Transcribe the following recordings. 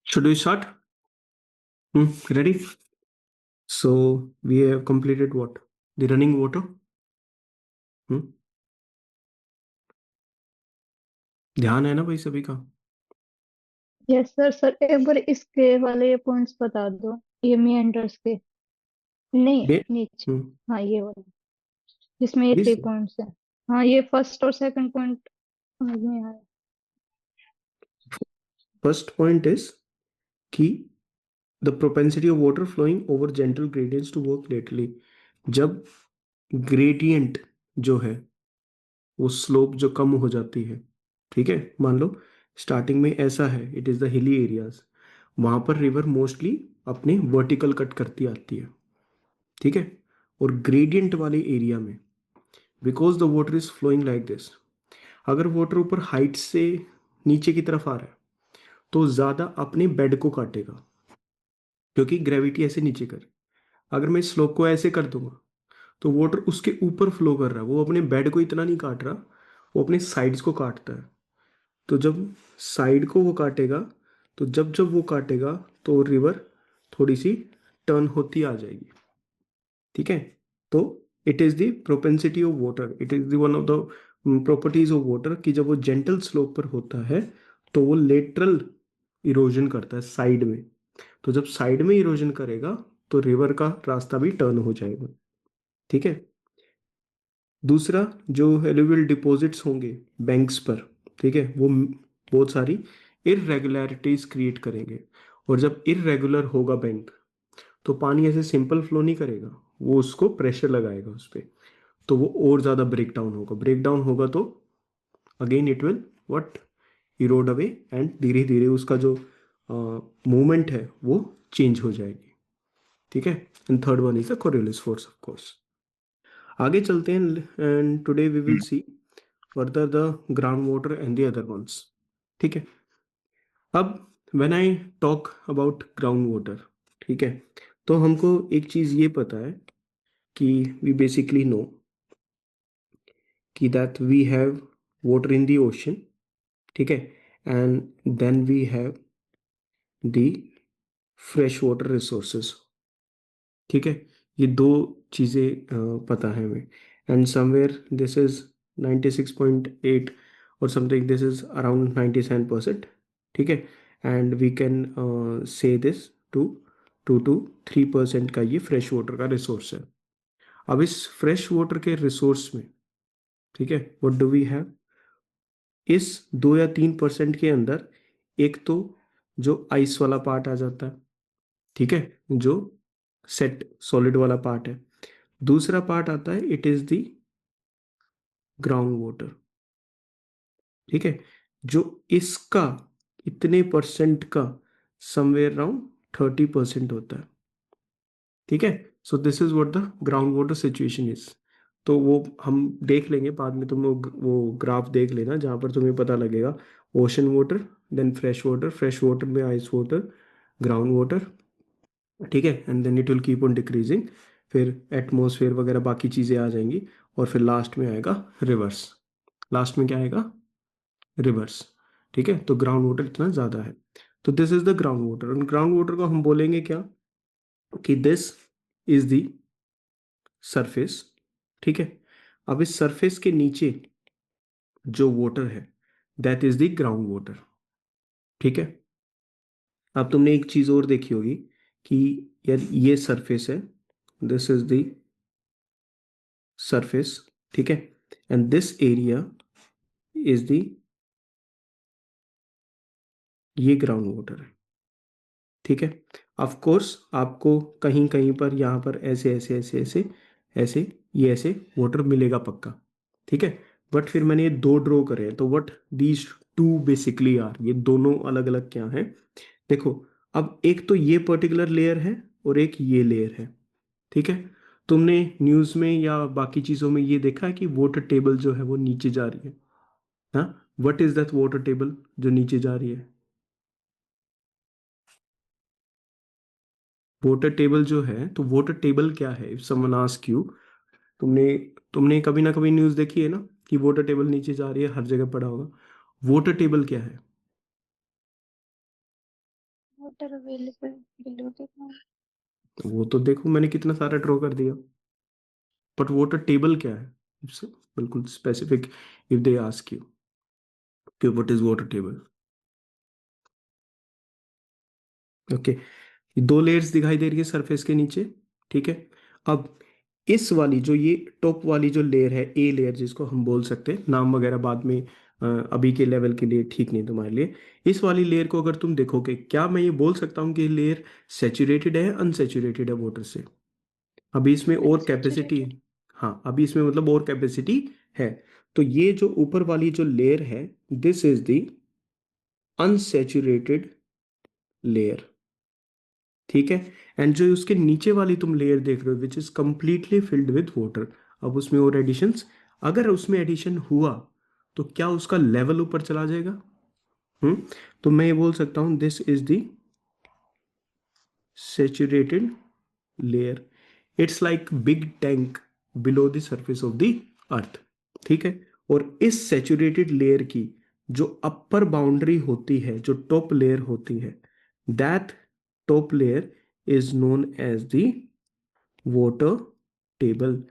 Should we start? Ready? So we have completed what? The running water. ध्यान है ना भाई सभी का? Yes sir. सर एक बार इसके वाले पॉइंट्स बता दो, ये meanders के। नहीं, ये नीचे। हाँ, ये वाला जिसमें ये this 3 पॉइंट्स है। हाँ, ये फर्स्ट और सेकंड पॉइंट समझ में आया। first point is कि the propensity of water flowing over gentle gradients to work laterally. जब gradient जो है वो स्लोप जो कम हो जाती है, ठीक है, मान लो स्टार्टिंग में ऐसा है, it is the hilly areas, वहां पर रिवर मोस्टली अपने वर्टिकल कट करती आती है, ठीक है। और ग्रेडियंट वाले एरिया में because the water is flowing like this, अगर वाटर ऊपर हाइट से नीचे की तरफ आ रहा है तो ज़्यादा अपने बेड को काटेगा, क्योंकि ग्रेविटी ऐसे नीचे कर। अगर मैं स्लोप को ऐसे कर दूंगा तो वाटर उसके ऊपर फ्लो कर रहा है, वो अपने बेड को इतना नहीं काट रहा, वो अपने साइड्स को काटता है। तो जब साइड को वो काटेगा, तो जब जब वो काटेगा तो रिवर थोड़ी सी टर्न होती आ जाएगी, ठीक है। तो it is the propensity of water, it is the one of the properties of water कि जब वो जेंटल स्लोप पर होता है तो वो लेटरल इरोजन करता है साइड में। तो जब साइड में इरोजन करेगा तो रिवर का रास्ता भी टर्न हो जाएगा, ठीक है। दूसरा, जो एलुवियल डिपॉजिट्स होंगे बैंक्स पर, ठीक है, वो बहुत सारी इरेगुलरिटीज क्रिएट करेंगे। और जब इरेगुलर होगा बैंक तो पानी ऐसे सिंपल फ्लो नहीं करेगा, वो उसको प्रेशर लगाएगा उस पर, तो वो और ज़्यादा ब्रेक डाउन होगा। ब्रेक डाउन होगा तो again it will what, Erode away, and धीरे धीरे उसका जो मूवमेंट है वो चेंज हो जाएगी, ठीक है। And third one is the Coriolis force of course. आगे चलते हैं and today we will see further the ground water and the other ones, ठीक है। अब when I talk about ground water, ठीक है, तो हमको एक चीज़ ये पता है कि वी बेसिकली नो कि that we have water in the ocean, ठीक है, and then we have the fresh water resources, ठीक है। ये दो चीज़ें पता है हमें, एंड समवेयर दिस इज 96.8 और समथिंग, दिस इज अराउंड 97%, ठीक है। And we can say this to 2 to 3% का ये फ्रेश वाटर का रिसोर्स है। अब इस फ्रेश वाटर के रिसोर्स में, ठीक है, व्हाट डू वी हैव, इस 2 या 3% के अंदर एक तो जो आइस वाला पार्ट आ जाता है, ठीक है, जो सेट सॉलिड वाला पार्ट है। दूसरा पार्ट आता है, it is the ground water, ठीक है, जो इसका इतने परसेंट का समवेयर अराउंड 30% होता है, ठीक है। So this is what the ground water situation is. तो वो हम देख लेंगे बाद में, तुम वो ग्राफ देख लेना जहाँ पर तुम्हें पता लगेगा ocean water, then fresh water, fresh water में आइस वाटर, ग्राउंड वाटर, ठीक है, and then it will keep on decreasing, फिर एटमोसफेयर वगैरह बाकी चीज़ें आ जाएंगी, और फिर लास्ट में आएगा रिवर्स। लास्ट में क्या आएगा? रिवर्स, ठीक है। तो ग्राउंड वाटर इतना ज़्यादा है, तो this is the ground water. और ग्राउंड वाटर को हम बोलेंगे क्या, कि दिस इज द सरफेस, ठीक है। अब इस सरफेस के नीचे जो वाटर है that is the ground water, ठीक है। अब तुमने एक चीज़ और देखी होगी कि यार ये सरफेस है, दिस इज द सरफेस, ठीक है, and this area is the, ये ग्राउंड वाटर है, ठीक है। ऑफ कोर्स आपको कहीं कहीं पर यहाँ पर ऐसे ऐसे ऐसे ऐसे ऐसे ये ऐसे वाटर मिलेगा पक्का, ठीक है। बट फिर मैंने ये दो ड्रॉ करे हैं, तो what these two basically are, ये दोनों अलग अलग क्या हैं, देखो। अब एक तो ये पर्टिकुलर लेयर है और एक ये लेयर है, ठीक है। तुमने न्यूज़ में या बाकी चीज़ों में ये देखा है कि वाटर टेबल जो है वो नीचे जा रही है, हाँ, what is that water table जो नीचे जा रही है? वाटर टेबल जो है, तो वाटर टेबल क्या है, इफ समवन आस्क यू, तुमने तुमने कभी ना कभी न्यूज़ देखी है ना कि वाटर टेबल नीचे जा रही है, हर जगह पड़ा होगा। वाटर टेबल क्या है? Water available below the ground. वो तो देखो मैंने कितना सारा ड्रॉ कर दिया, बट वाटर टेबल क्या है, बिल्कुल specific. If they ask you कि what is water table, okay, दो लेयर्स दिखाई दे रही है सरफेस के नीचे, ठीक है। अब इस वाली जो ये टॉप वाली जो लेयर है, ए लेयर जिसको हम बोल सकते हैं, नाम वगैरह बाद में अभी के लेवल के लिए ठीक नहीं तुम्हारे लिए। इस वाली लेयर को अगर तुम देखोगे, क्या मैं ये बोल सकता हूँ कि ये लेयर सेचुरेटेड है अनसेचुरेटेड है वाटर से? अभी इसमें और कैपेसिटी, अनसैचुरेटेड। हाँ अभी इसमें मतलब और कैपेसिटी है। तो ये जो ऊपर वाली जो लेयर है, this is the unsaturated layer, ठीक है। एंड जो उसके नीचे वाली तुम लेयर देख रहे हो which is completely filled with water, अब उसमें और एडिशंस, अगर उसमें एडिशन हुआ तो क्या उसका लेवल ऊपर चला जाएगा? हम्म तो मैं ये बोल सकता हूं this is the saturated layer, it's like big tank below the surface of the earth, ठीक है। और इस सेचुरेटेड लेयर की जो अपर बाउंड्री होती है, जो टॉप लेयर होती है, that top layer is known as the water table.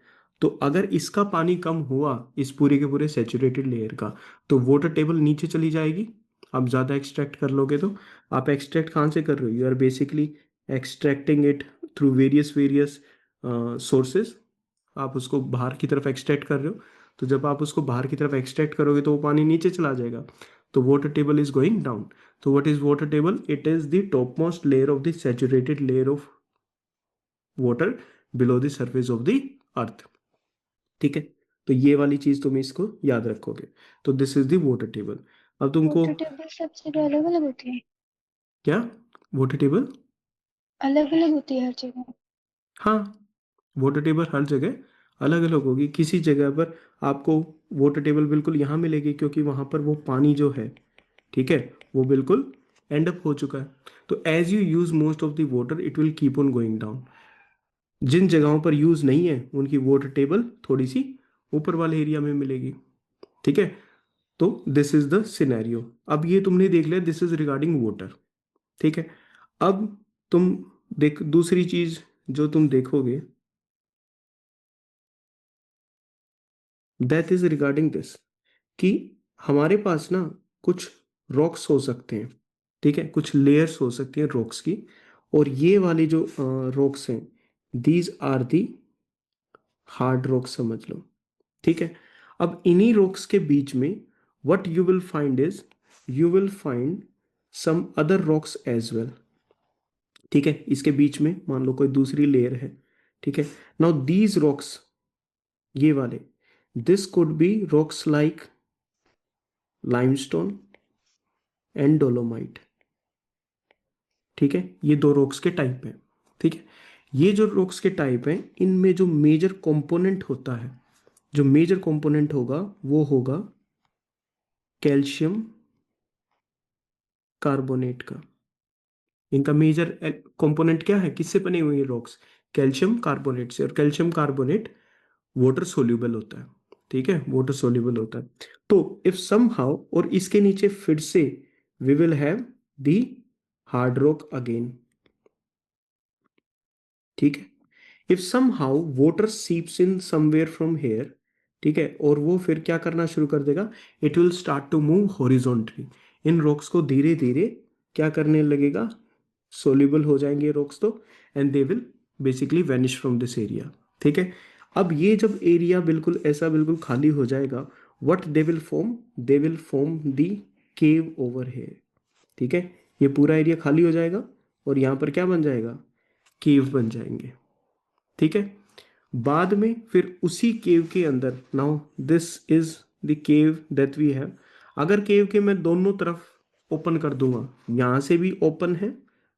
तो अगर इसका पानी कम हुआ इस पूरे के पूरे सेचुरेटेड लेयर का, तो वाटर टेबल नीचे चली जाएगी। आप ज़्यादा एक्सट्रैक्ट कर लोगे तो, आप एक्सट्रैक्ट कहाँ से कर रहे हो? You are basically extracting it through various various sources, आप उसको बाहर की तरफ एक्सट्रैक्ट कर रहे हो। तो जब आप उसको बाहर की तरफ एक्सट्रैक्ट करोगे तो वो पानी नीचे चला जाएगा, तो water table is going down. तो what is water table? It is the top most layer of the saturated layer of water below the surface of the earth, ठीक है। तो ये वाली चीज तुम इसको याद रखोगे। तो this is the water table. अब तुमको वाटर टेबल सब जगह अलग अलग होती है। क्या, वाटर टेबल? अलग अलग होती है हर जगह। हाँ, वाटर टेबल हर जगह अलग अलग होगी। किसी जगह पर आपको वाटर टेबल बिल्कुल यहाँ मिलेगी क्योंकि वहाँ पर वो पानी जो है, ठीक है, वो बिल्कुल एंड अप हो चुका है। तो as you use most of the water it will keep on going down. जिन जगहों पर यूज नहीं है उनकी वाटर टेबल थोड़ी सी ऊपर वाले एरिया में मिलेगी, ठीक है। तो दिस इज द सिनेरियो। अब ये तुमने देख लिया, दिस इज रिगार्डिंग वाटर, ठीक है। अब तुम देख दूसरी चीज जो तुम देखोगे, दैट इज रिगार्डिंग दिस, कि हमारे पास ना कुछ रॉक्स हो सकते हैं, ठीक है, कुछ लेयर्स हो सकती हैं रॉक्स की। और ये वाली जो रॉक्स हैं, these are the hard rocks समझ लो, ठीक है। अब इन्हीं रॉक्स के बीच में what you will find is, you will find some other rocks as well, ठीक है। इसके बीच में मान लो कोई दूसरी लेयर है, ठीक है। नाउ दीज रॉक्स, ये वाले, this could be rocks like limestone and dolomite, ठीक है। ये दो रॉक्स के टाइप हैं, ठीक है। ये जो रॉक्स के टाइप हैं इनमें जो मेजर कंपोनेंट होता है, जो मेजर कंपोनेंट होगा वो होगा कैल्शियम कार्बोनेट का। इनका मेजर कंपोनेंट क्या है, किससे बने हुए हैं रॉक्स? कैल्शियम कार्बोनेट से। और कैल्शियम कार्बोनेट वाटर सोल्यूबल होता है, ठीक है, वाटर सोल्यूबल होता है। तो इफ सम हाउ, और इसके नीचे फिर से we will have the hard rock again, ठीक है। If somehow water seeps in somewhere from here, ठीक है, और वो फिर क्या करना शुरू कर देगा, it will start to move horizontally. इन रॉक्स को धीरे धीरे क्या करने लगेगा, सोल्यूबल हो जाएंगे रॉक्स तो, and they will basically vanish from this area, ठीक है। अब ये जब एरिया बिल्कुल ऐसा बिल्कुल खाली हो जाएगा, what they will form, they will form the cave over here, ठीक है। ये पूरा एरिया खाली हो जाएगा और यहाँ पर क्या बन जाएगा, केव बन जाएंगे, ठीक है। बाद में फिर उसी केव के अंदर, now this is the cave that we have. अगर केव के मैं दोनों तरफ ओपन कर दूंगा, यहां से भी ओपन है,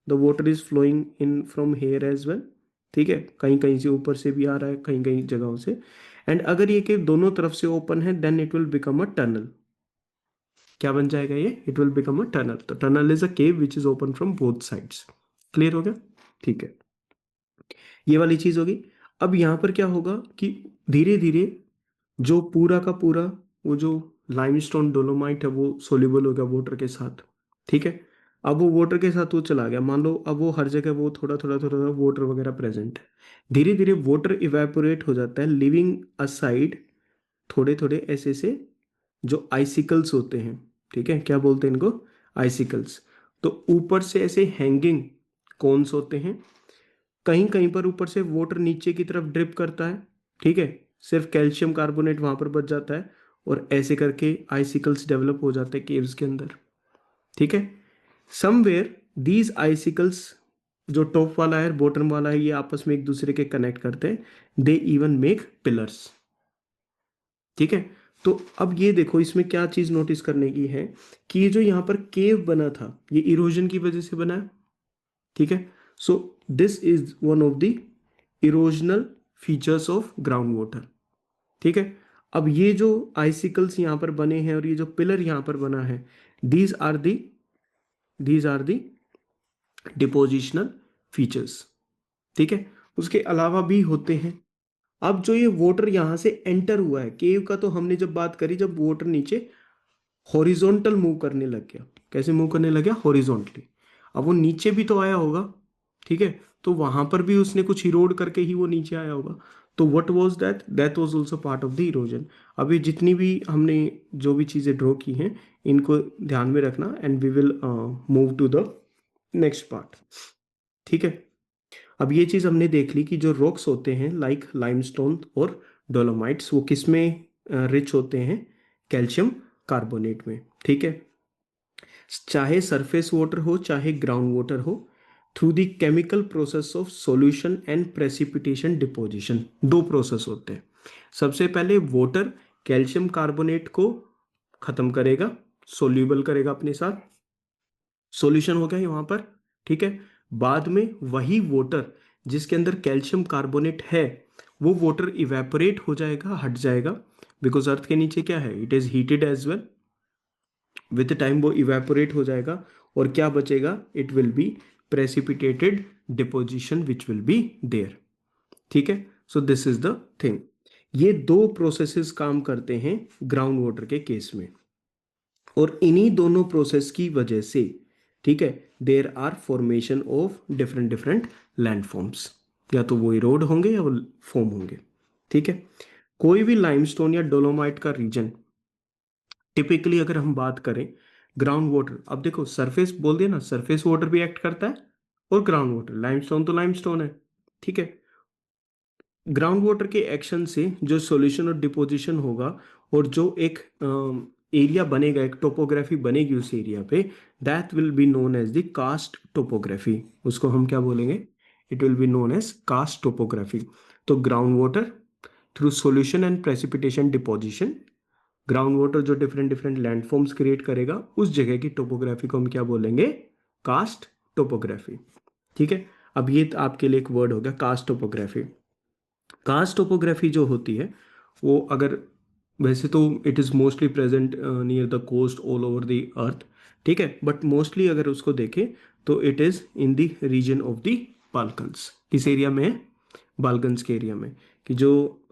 the water is flowing in from here as well, ठीक है, कहीं कहीं से ऊपर से भी आ रहा है, कहीं कहीं जगहों से। एंड अगर ये केव दोनों तरफ से ओपन है, then it will become a tunnel. क्या बन जाएगा ये, it will become a tunnel. तो tunnel is a cave which is open from both sides. Clear हो गया? ठीक है, ये वाली चीज होगी। अब यहां पर क्या होगा कि धीरे धीरे जो पूरा का पूरा वो जो लाइमस्टोन डोलोमाइट है वो सोल्यूबल होगा वाटर के साथ, ठीक है। अब वो वाटर के साथ वो चला गया, मान लो अब वो हर जगह वो थोड़ा थोड़ा थोड़ा थोड़ा वाटर वगैरह प्रेजेंट है, धीरे धीरे वाटर इवेपोरेट हो जाता है, लिविंग असाइड थोड़े थोड़े ऐसे से जो आइसिकल्स होते हैं, ठीक है, क्या बोलते हैं इनको, आइसिकल्स। तो ऊपर से ऐसे हैंगिंग कोन्स होते हैं, कहीं कहीं पर ऊपर से वाटर नीचे की तरफ ड्रिप करता है, ठीक है, सिर्फ कैल्शियम कार्बोनेट वहां पर बच जाता है, और ऐसे करके आइसिकल्स डेवलप हो जाते हैं केव्स के अंदर, ठीक है। समवेयर दीज आइसिकल्स, जो टॉप वाला है बॉटम वाला है, ये आपस में एक दूसरे के कनेक्ट करते हैं, दे इवन मेक पिलर्स, ठीक है। तो अब ये देखो इसमें क्या चीज नोटिस करने की है, कि ये जो यहाँ पर केव बना था ये इरोजन की वजह से बना है, ठीक है। So this is one of the erosional features of ground water, ठीक है। अब ये जो आइसिकल्स यहाँ पर बने हैं और ये जो पिलर यहाँ पर बना है, these are the these are the depositional features, ठीक है। उसके अलावा भी होते हैं। अब जो ये वाटर यहाँ से एंटर हुआ है केव का, तो हमने जब बात करी जब वाटर नीचे हॉरिजॉन्टल मूव करने लग गया, कैसे मूव करने लग गया, हॉरिजॉन्टली। अब वो नीचे भी तो आया होगा, ठीक है, तो वहां पर भी उसने कुछ इरोड करके ही वो नीचे आया होगा। तो what was that, that was also part of the erosion. अभी जितनी भी हमने जो भी चीजें ड्रॉ की हैं इनको ध्यान में रखना, and we will move to the next part, ठीक है। अब ये चीज हमने देख ली कि जो रॉक्स होते हैं लाइक लाइमस्टोन और डोलोमाइट्स वो किस में रिच होते हैं, कैल्शियम कार्बोनेट में, ठीक है। चाहे सरफेस वाटर हो चाहे ग्राउंड वाटर हो, through the chemical process of solution and precipitation deposition, दो प्रोसेस होते हैं। सबसे पहले वाटर कैल्शियम कार्बोनेट को खत्म करेगा, सोल्यूबल करेगा अपने साथ, सॉल्यूशन हो गया वहां पर, ठीक है। बाद में वही वाटर जिसके अंदर कैल्शियम कार्बोनेट है वो वाटर इवेपोरेट हो जाएगा, हट जाएगा, बिकॉज अर्थ के नीचे क्या है, it is heated as well, with time वो इवेपोरेट हो जाएगा, और क्या बचेगा, it will be precipitated deposition which will be there, ठीक है। So this is the thing, ये दो प्रोसेसेस काम करते हैं ग्राउंड वाटर के केस में, और इन्हीं दोनों प्रोसेस की वजह से, ठीक है, there are formation of different different landforms, या तो वो इरोड होंगे या वो फॉर्म होंगे, ठीक है। कोई भी लाइमस्टोन या डोलोमाइट का रीजन, टिपिकली अगर हम बात करें ग्राउंड वाटर, अब देखो सरफेस बोल दिया ना, सरफेस वाटर भी एक्ट करता है और ग्राउंड वाटर, लाइमस्टोन तो लाइमस्टोन है, ठीक है। ग्राउंड वाटर के एक्शन से जो सॉल्यूशन और डिपोजिशन होगा, और जो एक एरिया बनेगा, एक टोपोग्राफी बनेगी उस एरिया पे, that will be known as the karst topography, उसको हम क्या बोलेंगे, it will be known as karst topography. तो ground water through solution and precipitation deposition, ground water जो डिफरेंट डिफरेंट लैंडफॉर्म्स क्रिएट करेगा उस जगह की टोपोग्राफी को हम क्या बोलेंगे, कास्ट टोपोग्राफी, ठीक है। अब ये आपके लिए एक वर्ड हो गया कास्ट टोपोग्राफी। कास्ट टोपोग्राफी जो होती है वो, अगर वैसे तो it is mostly present near the coast all over the earth, ठीक है, बट मोस्टली अगर उसको देखें तो it is in the region of the Balkans, किस एरिया में है, बाल्कन्स के एरिया में, कि जो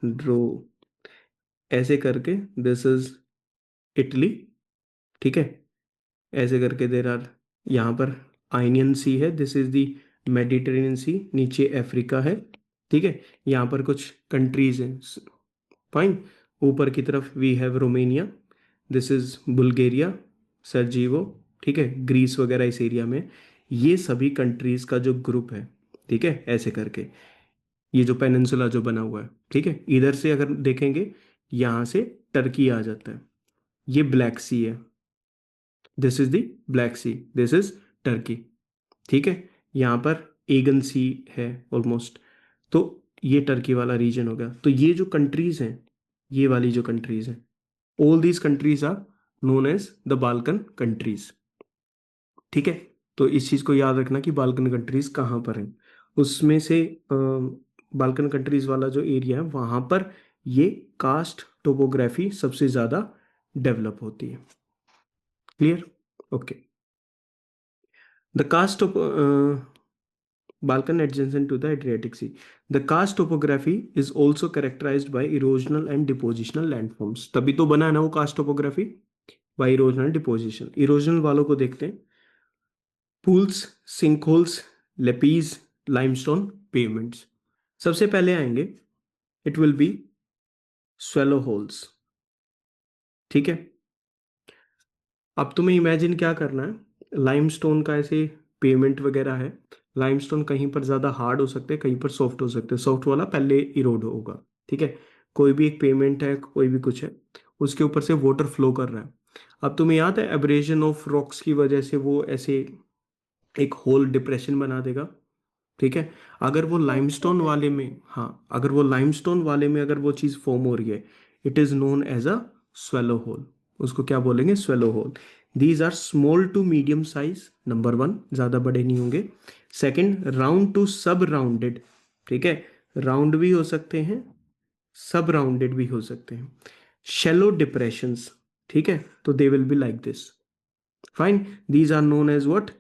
ड्रो ऐसे करके, दिस इज इटली, ठीक है, ऐसे करके देर आर, यहाँ पर आइनियन सी है, दिस इज द मेडिटेरेनियन सी, नीचे अफ्रीका है, ठीक है, यहाँ पर कुछ कंट्रीज हैं, फाइन, ऊपर की तरफ we have Romania, this is Bulgaria, Sarajevo, ठीक है, ग्रीस वगैरह इस एरिया में, ये सभी कंट्रीज का जो ग्रुप है, ठीक है, ऐसे करके ये जो पेनिनसुला जो बना हुआ है, ठीक है, इधर से अगर देखेंगे यहाँ से टर्की आ जाता है, ये ब्लैक सी है, this is the black sea, this is Turkey, ठीक है। यहाँ पर एगन सी है ऑलमोस्ट, तो ये टर्की वाला रीजन हो गया। तो ये जो कंट्रीज हैं, ये वाली जो कंट्रीज हैं, all these countries are known as the Balkan countries, ठीक है। तो इस चीज को याद रखना कि बाल्कन कंट्रीज कहाँ पर हैं, उसमें से बाल्कन कंट्रीज वाला जो एरिया है वहां पर ये कास्ट टोपोग्राफी सबसे ज्यादा डेवलप होती है, clear, okay. The karst Balkan adjacent to the Adriatic Sea. The karst topography is also characterized by erosional and depositional landforms. तभी तो बना है ना वो karst topography, by erosional deposition. Erosional वालों को देखते हैं। Pools, sinkholes, lapies, limestone pavements. सबसे पहले आएंगे, it will be swallow holes. ठीक है, अब तुम्हें इमेजिन क्या करना है, लाइमस्टोन का ऐसे पेमेंट वगैरह है। लाइमस्टोन कहीं पर ज़्यादा हार्ड हो सकते हैं, कहीं पर सॉफ्ट हो सकते हैं। सॉफ्ट वाला पहले इरोड होगा। ठीक है, कोई भी एक पेमेंट है, कोई भी कुछ है, उसके ऊपर से वाटर फ्लो कर रहा है। अब तुम्हें याद है, एब्रेशन ऑफ रॉक्स की वजह से वो ऐसे एक होल डिप्रेशन बना देगा। ठीक है, अगर वो यस लाइमस्टोन सर। वाले में, हाँ, अगर वो लाइमस्टोन वाले में अगर वो चीज़ फॉर्म हो रही है, it is known as a swallow hole. उसको क्या बोलेंगे? Swallow hole. These are small to medium size, number one, ज़्यादा बड़े नहीं होंगे। Second, round to sub rounded. ठीक है, राउंड भी हो सकते हैं, सब राउंडेड भी हो सकते हैं। Shallow depressions. ठीक है, तो they will be like this. Fine, these are known as what?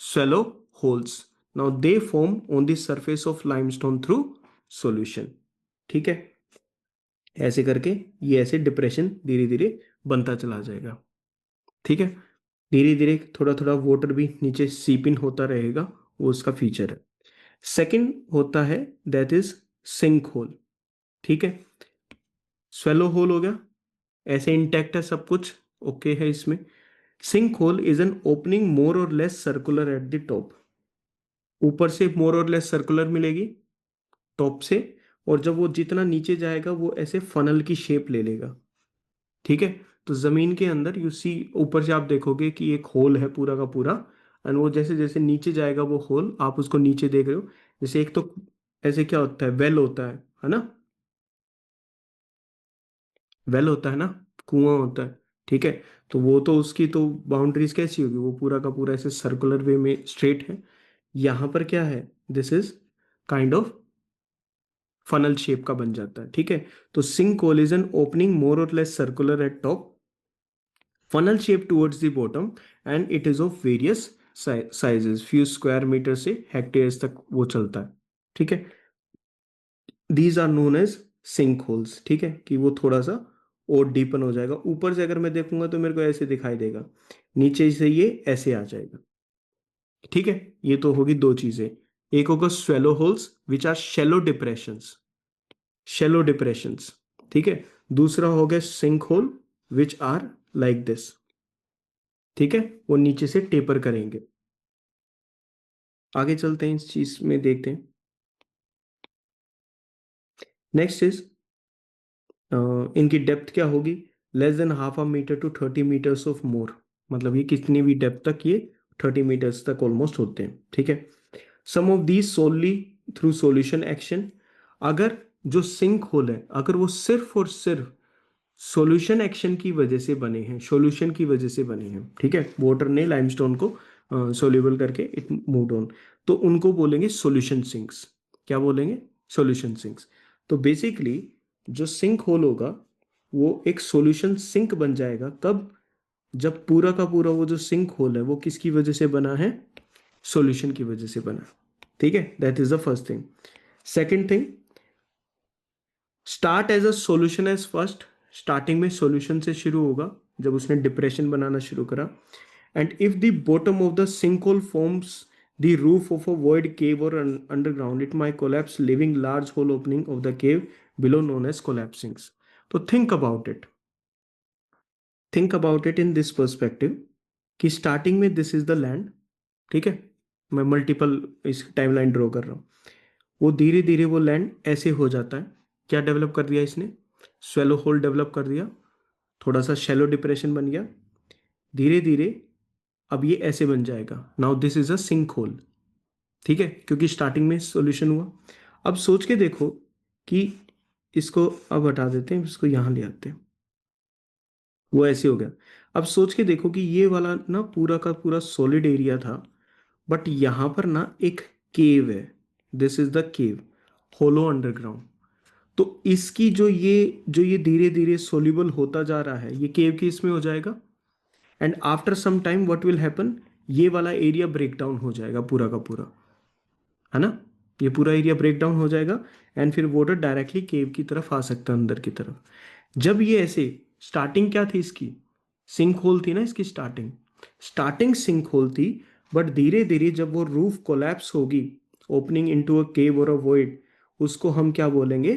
Swallow holes. Now they form on the surface of limestone through solution. ठीक है, ऐसे करके ये ऐसे डिप्रेशन धीरे धीरे बनता चला जाएगा। ठीक है, धीरे धीरे थोड़ा थोड़ा वाटर भी नीचे सीप इन होता रहेगा, वो उसका फीचर है। सेकंड होता है, दैट इज सिंक होल। ठीक है, स्वेलो होल हो गया, ऐसे इंटैक्ट है सब कुछ, ओके है इसमें। Sink whole is an opening more or less circular at the top. ऊपर से मोर और लेस सर्कुलर मिलेगी टॉप से, और जब वो जितना नीचे जाएगा वो ऐसे फनल की शेप ले लेगा। ठीक है, तो जमीन के अंदर यू सी, ऊपर से आप देखोगे कि एक होल है पूरा का पूरा, एंड वो जैसे जैसे नीचे जाएगा वो होल, आप उसको नीचे देख रहे हो, जैसे एक तो ऐसे क्या होता है, वेल होता है ना? वेल होता है ना, कुआं होता है। ठीक है, तो वो तो उसकी तो बाउंड्रीज कैसी होगी, वो पूरा का पूरा ऐसे सर्कुलर वे में स्ट्रेट है। यहाँ पर क्या है, this is kind of funnel shape का बन जाता है। ठीक है, तो sink hole is an opening more or less circular at top, funnel shape towards the bottom, and it is of various sizes, few square metre से hectares तक वो चलता है। ठीक है, these are known as sinkholes. ठीक है, कि वो थोड़ा सा और डीपन हो जाएगा। ऊपर से अगर मैं देखूंगा तो मेरे को ऐसे दिखाई देगा, नीचे से ये ऐसे आ जाएगा। ठीक है, ये तो होगी दो चीजें। एक होगा swallow holes which are shallow depressions, shallow depressions. ठीक है, दूसरा हो गया sink hole which are like this. ठीक है, वो नीचे से टेपर करेंगे। आगे चलते हैं, इस चीज में देखते हैं। नेक्स्ट इज, इनकी डेप्थ क्या होगी? Less than half a metre to 30 metres of more. मतलब ये कितनी भी डेप्थ तक, ये 30 मीटर्स तक ऑलमोस्ट होते हैं। ठीक है, some of these solely through solution action. अगर जो सिंक होल है, अगर वो सिर्फ और सिर्फ सॉल्यूशन एक्शन की वजह से बने हैं, सॉल्यूशन की वजह से बने हैं, ठीक है, वाटर ने लाइमस्टोन को सोल्यूबल करके इट मूव्ड ऑन, तो उनको बोलेंगे सॉल्यूशन सिंक्स। क्या बोलेंगे? Solution sinks. तो बेसिकली जो सिंक होल होगा वो एक सॉल्यूशन सिंक बन जाएगा, कब? जब पूरा का पूरा वो जो सिंक होल है वो किसकी वजह से बना है? सॉल्यूशन की वजह से बना। ठीक है, that is the first thing. Second thing, start as a solution as first. Starting में सॉल्यूशन से शुरू होगा जब उसने डिप्रेशन बनाना शुरू करा। And if the bottom of the sink hole forms the roof of a void cave or underground, it might collapse, leaving large hole opening of the cave below known as collapsings. तो think about it in this perspective, कि starting में this is the land. ठीक है, मैं multiple इस timeline draw कर रहा हूँ। वो धीरे धीरे वो लैंड ऐसे हो जाता है, क्या डेवलप कर दिया इसने? स्वेलो होल डेवलप कर दिया, थोड़ा सा शैलो डिप्रेशन बन गया, धीरे धीरे अब ये ऐसे बन जाएगा। Now this is a sink hole. ठीक है, क्योंकि स्टार्टिंग में सॉल्यूशन हुआ। अब सोच के देखो कि इसको अब हटा देते हैं, इसको यहाँ ले आते हैं, वो ऐसे हो गया। अब सोच के देखो कि ये वाला ना पूरा का पूरा सॉलिड एरिया था, बट यहाँ पर ना एक केव है। This is the cave, hollow underground. तो इसकी जो ये धीरे धीरे सोल्यूबल होता जा रहा है, ये केव की इसमें हो जाएगा, and after some time what will happen, ये वाला एरिया ब्रेक डाउन हो जाएगा पूरा का पूरा, है ना? ये पूरा एरिया ब्रेक डाउन हो जाएगा, एंड फिर वाटर डायरेक्टली केव की तरफ आ सकता है, अंदर की तरफ। जब ये ऐसे, स्टार्टिंग क्या थी इसकी? सिंक होल थी ना इसकी स्टार्टिंग, स्टार्टिंग सिंक होल थी, बट धीरे धीरे जब वो रूफ कोलैप्स होगी, ओपनिंग इनटू अ केव और अ वॉइड, उसको हम क्या बोलेंगे,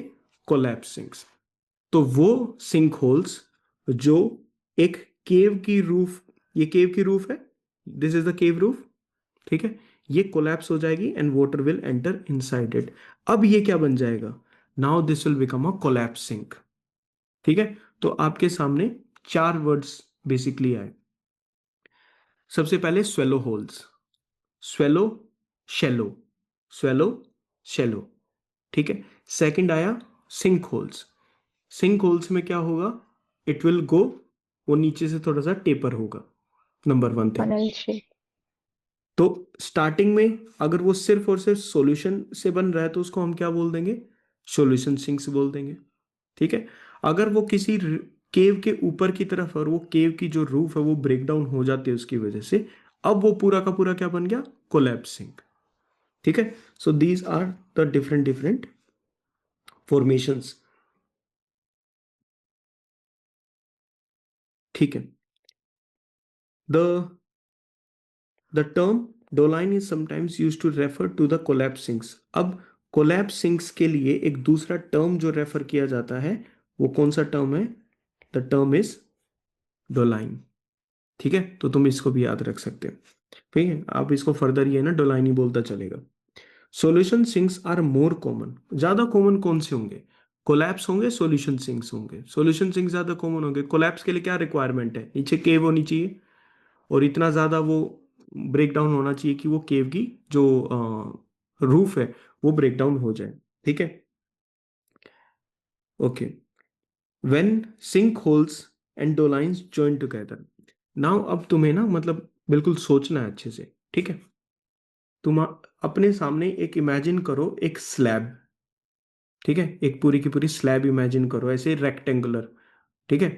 कोलैप्स सिंक्स। तो वो सिंक होल्स जो एक केव की रूफ, ये केव की रूफ है, this is the cave roof, ठीक है, ये कोलैप्स हो जाएगी and water will enter inside it. अब ये क्या बन जाएगा, now this will become a collapse sink. ठीक है, तो आपके सामने चार वर्ड्स बेसिकली आए। सबसे पहले swallow holes, swallow, shallow, swallow, shallow, ठीक है। सेकंड आया सिंक होल्स, सिंक होल्स में क्या होगा, इट विल गो, वो नीचे से थोड़ा सा टेपर होगा, number one thing. Funnel shape. तो स्टार्टिंग में अगर वो सिर्फ और सिर्फ सॉल्यूशन से बन रहा है तो उसको हम क्या बोल देंगे, सॉल्यूशन सिंक्स बोल देंगे, ठीक है। अगर वो किसी केव के ऊपर की तरफ, और वो केव की जो रूफ है वो ब्रेक डाउन हो जाती है उसकी वजह से, अब वो पूरा का पूरा क्या बन गया, कोलैप्स सिंक, ठीक है। So these are the different different formations, ठीक है। The The term doline is sometimes used to refer to the collapse sinks. अब collapse sinks के लिए एक दूसरा टर्म जो रेफर किया जाता है, वो कौन सा टर्म है, द टर्म इज डोलाइन, ठीक है। तो तुम इसको भी याद रख सकते हो, ठीक है। आप इसको फर्दर ये ना डोलाइन ही बोलता चलेगा। Solution sinks are more common, ज्यादा कॉमन कौन से होंगे, कोलैप्स होंगे, सॉल्यूशन सिंक्स होंगे। सॉल्यूशन सिंक्स ज्यादा कॉमन होंगे, कोलैप्स के लिए क्या रिक्वायरमेंट है, नीचे केव होनी चाहिए और इतना ज़्यादा वो ब्रेक डाउन होना चाहिए कि वो केव की जो रूफ है वो ब्रेक डाउन हो जाए, ठीक है। Okay, when sink holes and dolines join together, now अब तुम्हें ना मतलब बिल्कुल सोचना है अच्छे से, ठीक है। तुम अपने सामने एक इमेजिन करो, एक स्लैब, ठीक है, एक पूरी की पूरी स्लैब इमेजिन करो ऐसे रेक्टेंगुलर, ठीक है।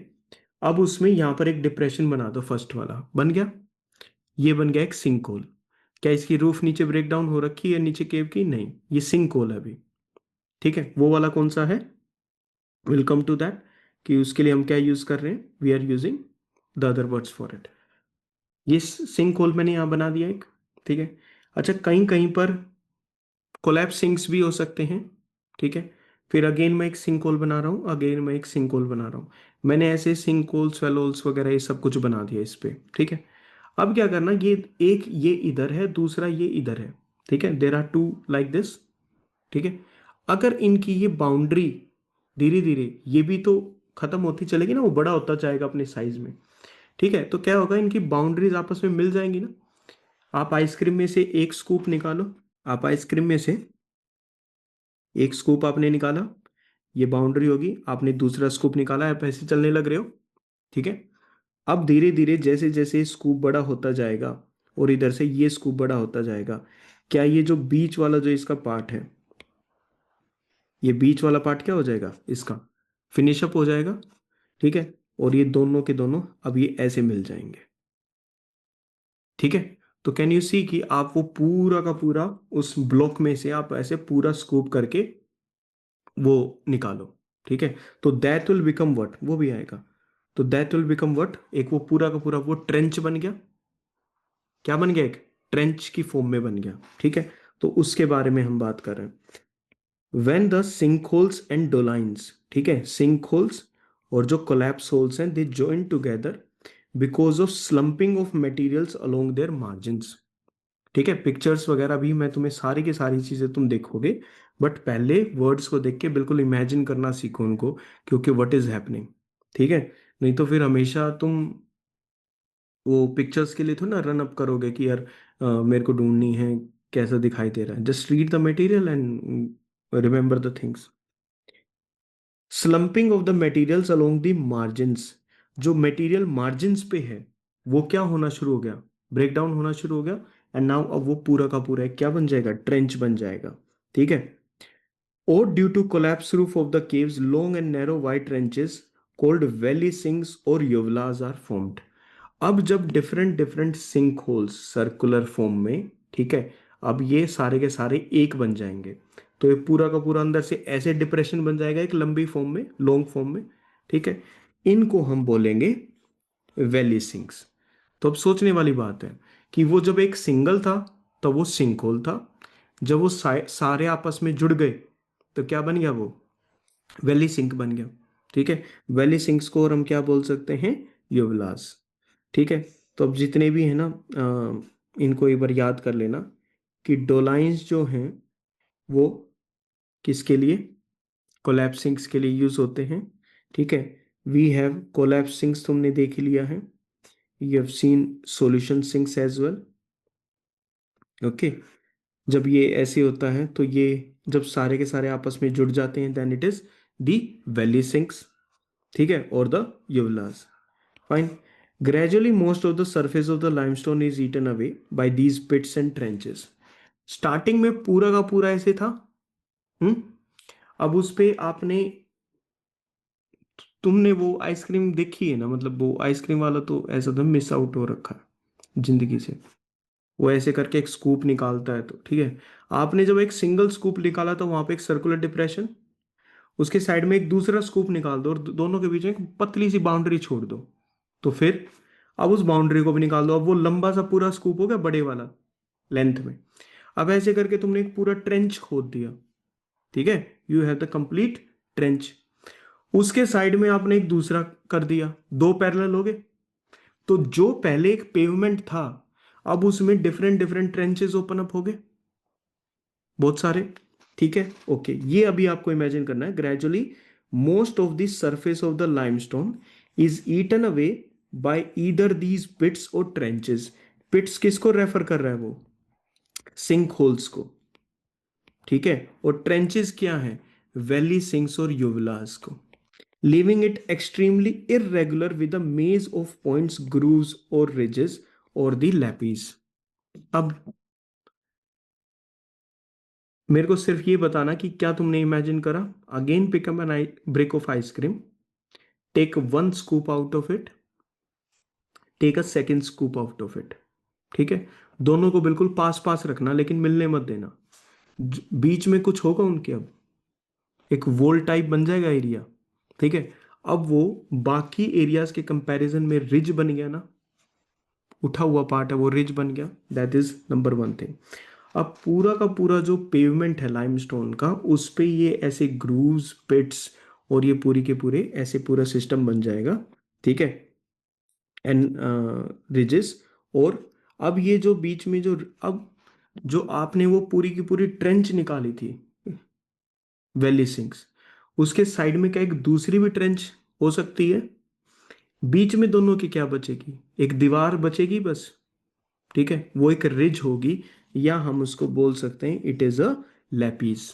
अब उसमें यहां पर एक डिप्रेशन बना दो, फर्स्ट वाला बन गया, ये बन गया एक सिंक होल। क्या इसकी रूफ नीचे ब्रेक डाउन हो रखी है नीचे केव की, नहीं, ये सिंक होल है अभी, ठीक है। वो वाला कौन सा है, वेलकम टू दैट, कि उसके लिए हम क्या यूज कर रहे हैं, we are using the other words for it. ये सिंक होल मैंने यहां बना दिया एक, ठीक है। अच्छा, कहीं कहीं पर कोलैप्स सिंक्स भी हो सकते हैं, ठीक है। फिर अगेन मैं एक सिंक होल बना रहा हूँ, अगेन मैं एक सिंक होल बना रहा हूँ, मैंने ऐसे सिंक होल स्वेल होल्स वगैरह ये सब कुछ बना दिया इस पे, ठीक है। अब क्या करना, ये एक ये इधर है, दूसरा ये इधर है, ठीक है, there are two like this, ठीक है। अगर इनकी ये बाउंड्री धीरे धीरे ये भी तो खत्म होती चलेगी ना, वो बड़ा होता जाएगा अपने साइज में, ठीक है। तो क्या होगा, इनकी बाउंड्रीज आपस में मिल जाएंगी ना। आप आइसक्रीम में से एक स्कूप निकालो, आप आइसक्रीम में से एक स्कूप आपने निकाला, ये बाउंड्री होगी, आपने दूसरा स्कूप निकाला, आप ऐसे चलने लग रहे हो, ठीक है। अब धीरे धीरे जैसे जैसे स्कूप बड़ा होता जाएगा और इधर से ये स्कूप बड़ा होता जाएगा, क्या ये जो बीच वाला जो इसका पार्ट है, ये बीच वाला पार्ट क्या हो जाएगा, इसका फिनिश अप हो जाएगा, ठीक है। और ये दोनों के दोनों अब ये ऐसे मिल जाएंगे, ठीक है। तो कैन यू सी कि आप वो पूरा का पूरा उस ब्लॉक में से आप ऐसे पूरा स्कूप करके वो निकालो, ठीक है। तो दैट विल बिकम व्हाट, वो भी आएगा, तो दैट विल बिकम व्हाट, एक वो पूरा का पूरा वो ट्रेंच बन गया, क्या बन गया, एक ट्रेंच की फॉर्म में बन गया, ठीक है। तो उसके बारे में हम बात कर रहे हैं, when the sink holes and dolines, ठीक है, सिंक होल्स और जो कोलैप्स होल्स हैं they join together because of slumping of materials along their margins, ठीक है। पिक्चर्स वगैरह भी मैं तुम्हें सारी की सारी चीजें तुम देखोगे, बट पहले वर्ड्स को देख के बिल्कुल इमेजिन करना सीखो उनको, क्योंकि व्हाट इज हैपनिंग, ठीक है। नहीं तो फिर हमेशा तुम वो पिक्चर्स के लिए थोड़ा ना रन अप करोगे कि यार मेरे को ढूंढनी है, कैसा दिखाई दे रहा है, just read the material and remember the things. Slumping of the materials along the margins, जो मटेरियल मार्जिन्स पे है वो क्या होना शुरू हो गया, ब्रेक डाउन होना शुरू हो गया, एंड नाउ अब वो पूरा का पूरा एक क्या बन जाएगा, ट्रेंच बन जाएगा, ठीक है। और due to collapse roof of the caves long and narrow wide trenches called valley sinks और योवलास आर फॉर्म्ड। अब जब different different sink holes circular form में, ठीक है, अब ये सारे के सारे एक बन जाएंगे, तो ये पूरा का पूरा अंदर से ऐसे डिप्रेशन बन जाएगा एक लंबी फॉर्म में, लॉन्ग फॉर्म में, ठीक है। इनको हम बोलेंगे वैली सिंक्स। तो अब सोचने वाली बात है कि वो जब एक सिंगल था तो वो सिंक होल था, जब वो सारे आपस में जुड़ गए तो क्या बन गया, वो वैली सिंक बन गया। ठीक है, वैली सिंक्स को और हम क्या बोल सकते हैं, यूवलास। ठीक है, तो अब जितने भी है ना, इनको एक बार याद कर लेना कि डोलाइंस जो हैं वो किसके लिए, कोलैप्सिंग्स के लिए यूज होते हैं। ठीक है, वी हैव कोलैप्सिंग्स, तुमने देख ही लिया है, you have seen solution sinks as well. Okay, जब ये ऐसे होता है तो ये जब सारे के सारे आपस में जुड़ जाते हैं then it is the valley sinks. ठीक है, और the uvalas. Fine. Gradually, most of the surface of the limestone is eaten away by these pits and trenches. Starting में पूरा का पूरा ऐसे था। हम्म अब उस पे आपने, तुमने वो आइसक्रीम देखी है ना, मतलब वो आइसक्रीम वाला तो ऐसा था, मिस आउट हो रखा है जिंदगी से। वो ऐसे करके एक स्कूप निकालता है, तो ठीक है, आपने जब एक सिंगल स्कूप निकाला तो वहां पे एक सर्कुलर डिप्रेशन, उसके साइड में एक दूसरा स्कूप निकाल दो और दोनों के बीच में एक पतली सी बाउंड्री छोड़ दो, तो फिर अब उस बाउंड्री को भी निकाल दो, अब वो लंबा सा पूरा स्कूप हो गया बड़े वाला लेंथ में। अब ऐसे करके तुमने एक पूरा ट्रेंच खोद दिया। ठीक है, you have the complete trench. उसके साइड में आपने एक दूसरा कर दिया, दो पैरेलल हो गए। तो जो पहले एक पेवमेंट था अब उसमें different different trenches open up हो गए, बहुत सारे। ठीक है, ओके, ये अभी आपको इमेजिन करना है। Gradually most of the surface of the limestone is eaten away by either these pits or trenches. पिट्स किसको रेफर कर रहा है, वो सिंक होल्स को। ठीक है, और ट्रेंचेस क्या है, वैली सिंक्स और यूविलास को। leaving it extremely irregular with a maze of points, grooves or ridges or the lapis। अब मेरे को सिर्फ ये बताना कि क्या तुमने इमेजिन करा। Again pick up an brick of ice cream, take one scoop out of it, take a second scoop out of it. ठीक है, दोनों को बिल्कुल पास पास रखना लेकिन मिलने मत देना। बीच में कुछ होगा उनके, अब एक वोल टाइप बन जाएगा एरिया। ठीक है, अब वो बाकी एरियाज के कंपैरिजन में रिज बन गया ना, उठा हुआ पार्ट है वो रिज बन गया, that is number one thing. अब पूरा का पूरा जो पेवमेंट है लाइमस्टोन का, उस पे ये ऐसे ग्रूव्स, पिट्स और ये पूरी के पूरे ऐसे पूरा सिस्टम बन जाएगा। ठीक है, एंड रिजेस। और अब ये जो बीच में जो, अब जो आपने वो पूरी की पूरी ट्रेंच निकाली थी वैली सिंक्स, उसके साइड में क्या एक दूसरी भी ट्रेंच हो सकती है, बीच में दोनों की क्या बचेगी, एक दीवार बचेगी बस। ठीक है, वो एक रिज होगी, या हम उसको बोल सकते हैं इट इज अ लैपीस।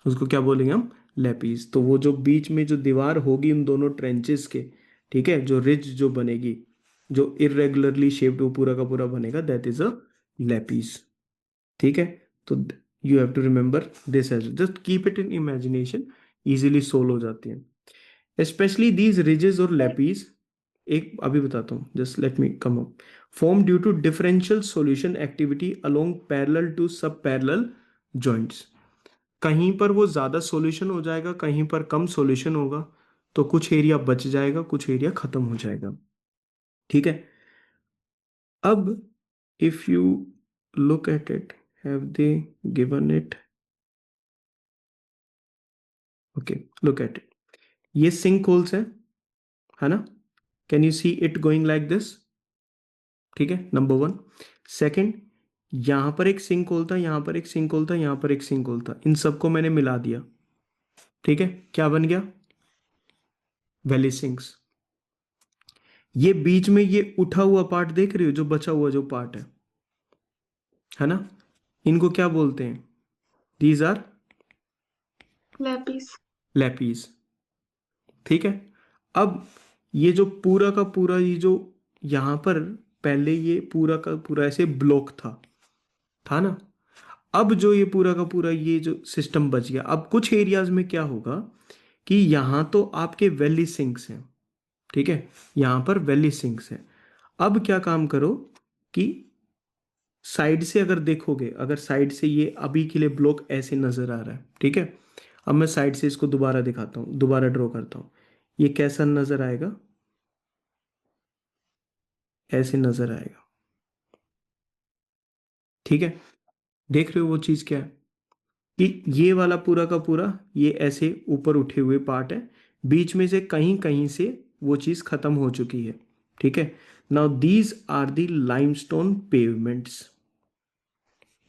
उसको क्या बोलेंगे हम, लैपीस। तो वो जो बीच में जो दीवार होगी उन दोनों ट्रेंचेस के, ठीक है, जो रिज जो बनेगी, जो इरेगुलरली शेप्ड वो पूरा का पूरा बनेगा, दैट इज अ लैपीस। ठीक है, तो you have to remember this as, just keep it in imagination, easily solve हो जाती है। स्पेशली दीज रिजेस और लैपीस, एक अभी बताता हूँ, just let me come up, form due to differential solution activity along parallel to sub parallel joints. कहीं पर वो ज्यादा सॉल्यूशन हो जाएगा, कहीं पर कम सॉल्यूशन होगा, तो कुछ एरिया बच जाएगा, कुछ एरिया खत्म हो जाएगा। ठीक है, अब if you look at it, have they given it, okay, look at it, ये सिंक होल्स है ना, can you see it going like this. ठीक है, नंबर वन। सेकंड, यहां पर एक सिंक होल था, यहां पर एक सिंक होल था, यहां पर एक सिंक होल था, इन सबको मैंने मिला दिया। ठीक है, क्या बन गया, वैली सिंक्स। ये बीच में ये उठा हुआ पार्ट देख रही हो, जो बचा हुआ जो पार्ट है ना, इनको क्या बोलते हैं, दीज आर लैपिस। लैपीज। ठीक है, अब ये जो पूरा का पूरा, ये जो यहां पर पहले ये पूरा का पूरा ऐसे ब्लॉक था ना, अब जो ये पूरा का पूरा ये जो सिस्टम बच गया, अब कुछ एरियाज में क्या होगा कि यहां तो आपके वैली सिंक्स हैं। ठीक है, यहां पर वैली सिंक्स हैं। अब क्या काम करो कि साइड से अगर देखोगे, अगर साइड से ये अभी के लिए ब्लॉक ऐसे नजर आ रहा है, ठीक है, अब मैं साइड से इसको दोबारा दिखाता हूँ, दोबारा ड्रॉ करता हूँ, ये कैसा नजर आएगा, ऐसे नजर आएगा। ठीक है, देख रहे हो वो चीज क्या है कि ये वाला पूरा का पूरा ये ऐसे ऊपर उठे हुए पार्ट है, बीच में से कहीं कहीं से वो चीज खत्म हो चुकी है। ठीक है, now these are the limestone pavements,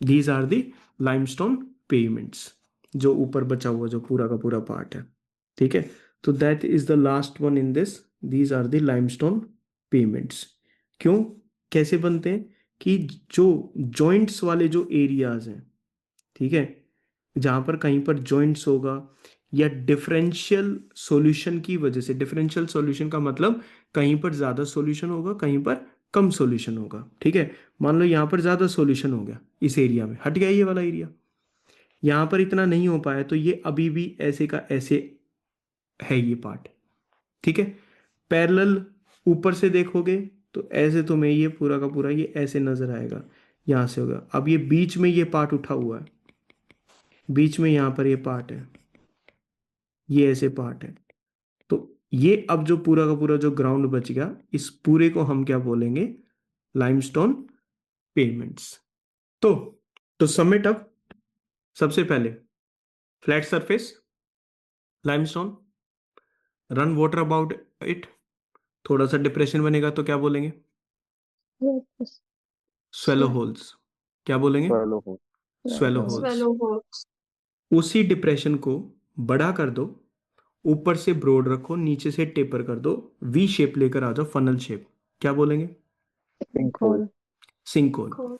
these are the limestone pavements, जो ऊपर बचा हुआ जो पूरा का पूरा पार्ट है। ठीक है, तो that is the last one in this, these are the limestone pavements. क्यों, कैसे बनते हैं कि जो जॉइंट्स वाले जो एरियाज हैं, ठीक है, जहां पर कहीं पर जॉइंट्स होगा या डिफरेंशियल सॉल्यूशन की वजह से, डिफरेंशियल सॉल्यूशन का मतलब कहीं पर ज्यादा सॉल्यूशन होगा कहीं पर कम सॉल्यूशन होगा। ठीक है, मान लो यहां पर ज्यादा सॉल्यूशन हो गया, इस एरिया में हट गया ये वाला एरिया, यहां पर इतना नहीं हो पाया, तो ये अभी भी ऐसे का ऐसे है ये पार्ट। ठीक है, पैरेलल ऊपर से देखोगे तो ऐसे तुम्हें ये पूरा का पूरा ये ऐसे नजर आएगा, यहां से होगा। अब ये बीच में ये पार्ट उठा हुआ है, बीच में यहां पर ये पार्ट है, ये ऐसे पार्ट है, तो ये अब जो पूरा का पूरा जो ग्राउंड बच गया, इस पूरे को हम क्या बोलेंगे, लाइमस्टोन पेवमेंट्स। तो समिट अप, सबसे पहले flat surface limestone, run water about it, थोड़ा सा डिप्रेशन बनेगा तो क्या बोलेंगे, स्वेलो होल्स, क्या बोलेंगे, swallow hole, swallow holes. Swallow उसी डिप्रेशन को बड़ा कर दो, ऊपर से ब्रॉड रखो, नीचे से टेपर कर दो, वी शेप लेकर आ जाओ, फनल शेप, क्या बोलेंगे, sinkhole, hole, सिंकहोल।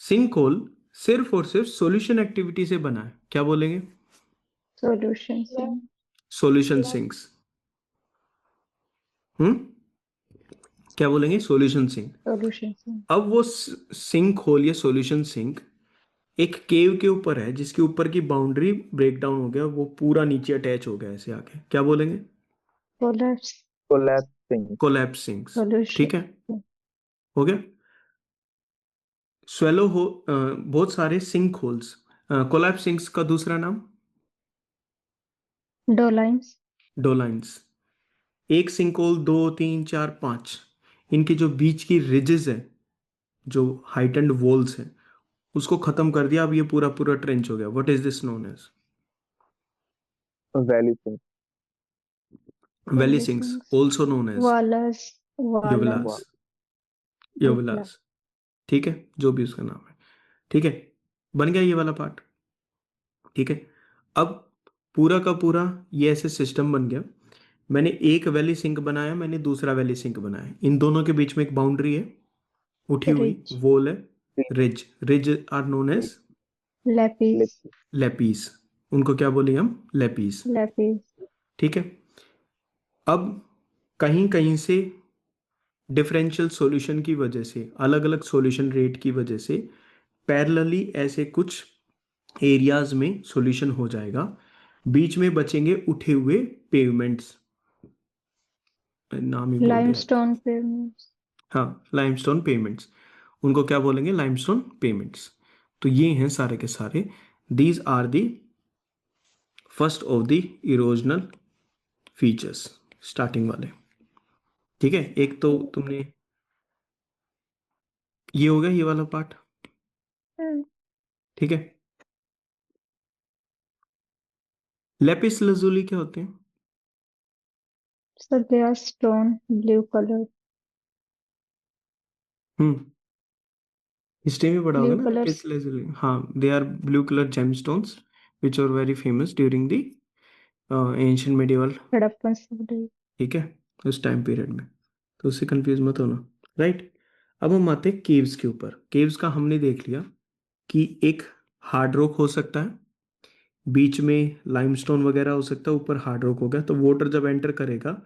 सिंकहोल सिर्फ और सिर्फ सॉल्यूशन एक्टिविटी से बना है, क्या बोलेंगे, solution sink, सॉल्यूशन सिंक्स। हम्म, क्या बोलेंगे, सॉल्यूशन सिंक। solution sink, अब वो सिंक होल या सॉल्यूशन सिंक एक केव के ऊपर है, जिसके ऊपर की बाउंड्री ब्रेक डाउन हो गया, वो पूरा नीचे अटैच हो गया ऐसे आके, क्या बोलेंगे, collapse, collapsing, collapse sinks. solution, ठीक है, हो गया। स्वेलो हो बहुत सारे सिंक होल्स, कोलैप्स सिंक्स का दूसरा नाम dolines, डोलाइंस। एक सिंक होल, दो, तीन, चार, पांच, इनके जो बीच की रिजेस है, जो हाइटेंड वॉल्स हैं, उसको खत्म कर दिया, अब ये पूरा पूरा ट्रेंच हो गया। What is this known as, valley sink, valley valley sinks, sinks, also known as valas, valas, uvalas, wa- uvalas. ठीक है, जो भी उसका नाम है। ठीक है, बन गया ये वाला पार्ट। ठीक है, अब पूरा का पूरा ये ऐसे सिस्टम बन गया, मैंने एक वैली सिंक बनाया, मैंने दूसरा वैली सिंक बनाया, इन दोनों के बीच में एक बाउंड्री है, उठी हुई ridge, वॉल है, ridge, ridge are known as lapis, lip, lapies, उनको क्या बोलेंगे हम, लेपीस। lapis, ठीक है, अब कहीं कहीं से डिफरेंशियल सॉल्यूशन की वजह से, अलग अलग सॉल्यूशन रेट की वजह से पैरेलली ऐसे कुछ एरियाज में सॉल्यूशन हो जाएगा, बीच में बचेंगे उठे हुए पेवमेंट्स, नाम ही बोल दिया। limestone pavements, हाँ, लाइमस्टोन पेमेंट्स, उनको क्या बोलेंगे, लाइमस्टोन पेमेंट्स। तो ये हैं सारे के सारे, these are the first of the erosional features, starting वाले। ठीक है, एक तो तुमने ये हो गया ये वाला पार्ट। Hmm. ठीक है, लेपिस लजुली क्या होते हैं, So they are stone, blue color, हम्म, हिस्ट्री में पढ़ा होगा blue ना colors, लेपिस लजुली, हाँ, they are blue colour gemstones which are very famous during the ancient medieval. Harappan civilization, ठीक है, उस टाइम पीरियड में, तो उससे कंफ्यूज मत होना। राइट, अब हम आते हैं केव्स के ऊपर। केव्स का हमने देख लिया कि एक हार्ड रॉक हो सकता है, बीच में लाइमस्टोन वगैरह हो सकता है, ऊपर हार्ड रॉक हो गया, तो वाटर जब एंटर करेगा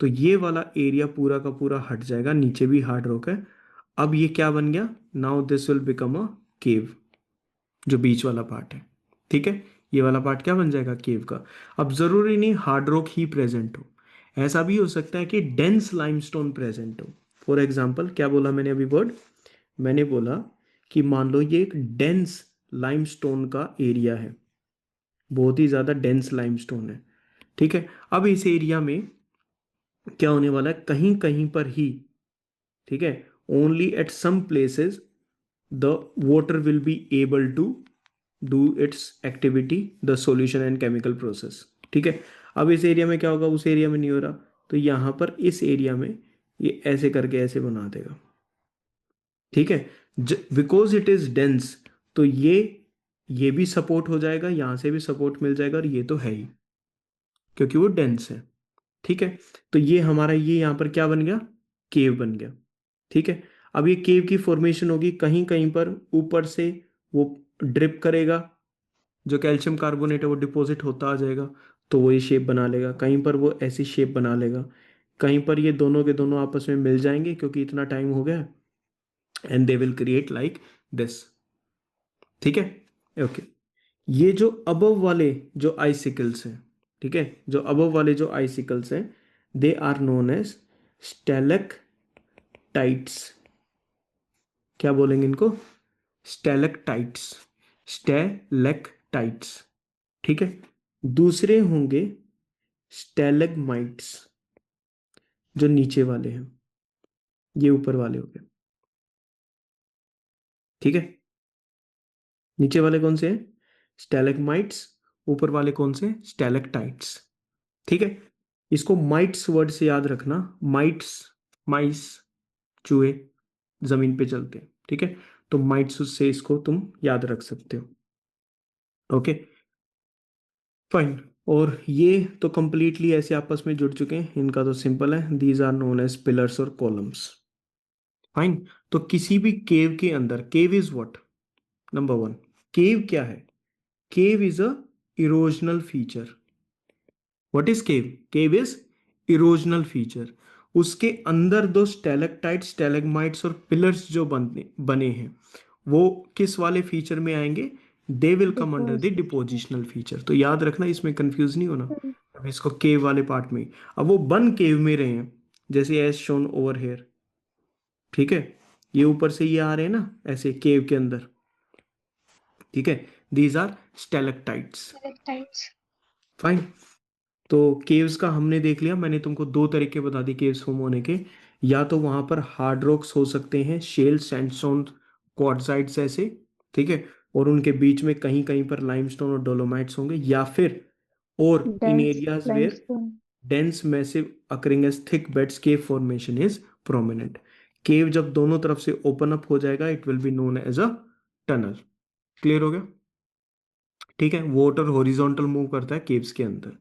तो ये वाला एरिया पूरा का पूरा हट जाएगा, नीचे भी हार्ड रॉक है। अब ये क्या बन गया, now this will become a cave, जो बीच वाला पार्ट है। ठीक है, ये वाला पार्ट क्या बन जाएगा, केव का। अब जरूरी नहीं हार्ड रॉक ही प्रेजेंट हो, ऐसा भी हो सकता है कि डेंस लाइमस्टोन प्रेजेंट हो। फॉर एग्जाम्पल, क्या बोला मैंने अभी वर्ड, मैंने बोला कि मान लो ये एक डेंस लाइमस्टोन का एरिया है, बहुत ही ज्यादा डेंस लाइमस्टोन है। ठीक है, अब इस एरिया में क्या होने वाला है, कहीं कहीं पर ही, ठीक है, only at some places the water will be able to do its activity, the solution and chemical process. ठीक है, अब इस एरिया में क्या होगा, उस एरिया में नहीं हो रहा, तो यहाँ पर इस एरिया में ये ऐसे करके ऐसे बना देगा। ठीक है, बिकॉज इट इज डेंस, तो ये भी सपोर्ट हो जाएगा, यहाँ से भी सपोर्ट मिल जाएगा, और ये तो है ही क्योंकि वो डेंस है। ठीक है, तो ये हमारा ये यहाँ पर क्या बन गया, केव बन गया। ठीक है, अब ये केव की फॉर्मेशन होगी, कहीं कहीं पर ऊपर से वो ड्रिप करेगा, जो कैल्शियम कार्बोनेट है वो डिपॉजिट होता आ जाएगा, तो वो ये शेप बना लेगा, कहीं पर वो ऐसी शेप बना लेगा, कहीं पर ये दोनों के दोनों आपस में मिल जाएंगे क्योंकि इतना टाइम हो गया, and they will create like this. ठीक है, ओके। ये जो अबव वाले जो आइसिकल्स हैं, ठीक है, जो अबव वाले जो आइसिकल्स हैं, they are known as stalactites. क्या बोलेंगे इनको, स्टेलेक्टाइट्स, स्टेलेक्टाइट्स। ठीक है, दूसरे होंगे स्टेलेगमाइट्स, जो नीचे वाले हैं, ये ऊपर वाले हो गए। ठीक है, नीचे वाले कौन से हैं, स्टेलेगमाइट्स, ऊपर वाले कौन से, स्टेलेक्टाइट्स। ठीक है, इसको माइट्स वर्ड से याद रखना, माइट्स, माइस, चूहे जमीन पे चलते हैं। ठीक है, तो माइट्स से इसको तुम याद रख सकते हो। ओके फाइन, और ये तो कंप्लीटली ऐसे आपस में जुड़ चुके हैं, इनका तो सिंपल है, these are known as pillars और कॉलम्स। फाइन, तो किसी भी केव के अंदर, cave is what, number one, cave क्या है, cave is a erosional feature. What is cave, cave is erosional feature. उसके अंदर दो स्टेलेक्टाइट, स्टेलेगमाइट्स और पिलर्स जो बने हैं, वो किस वाले फीचर में आएंगे, they will come under the depositional feature. तो याद रखना, इसमें कंफ्यूज नहीं होना। अब इसको केव वाले पार्ट में, अब वो बन केव में रहे हैं, जैसे एज शोन ओवर हेयर। ठीक है, ये ऊपर से ये आ रहे हैं ना ऐसे केव के अंदर। ठीक है, दीज आर स्टेलेक्टाइट्स। फाइन, तो केव्स का हमने देख लिया, मैंने तुमको दो तरीके बता दी केव्स फॉर्म होने के, या तो वहां पर हार्ड रॉक्स हो सकते हैं, शेल, सैंडस्टोन, क्वार्टजाइट्स ऐसे। ठीक है, और उनके बीच में कहीं कहीं पर लाइमस्टोन और डोलोमाइट्स होंगे, या फिर और in dense areas where limestone. dense massive occurring as thick beds, cave formation is prominent। Cave जब दोनों तरफ से ओपन अप हो जाएगा, it will be known as a tunnel. Clear हो गया। ठीक है, वाटर हॉरिजॉन्टल मूव करता है केव्स के अंदर।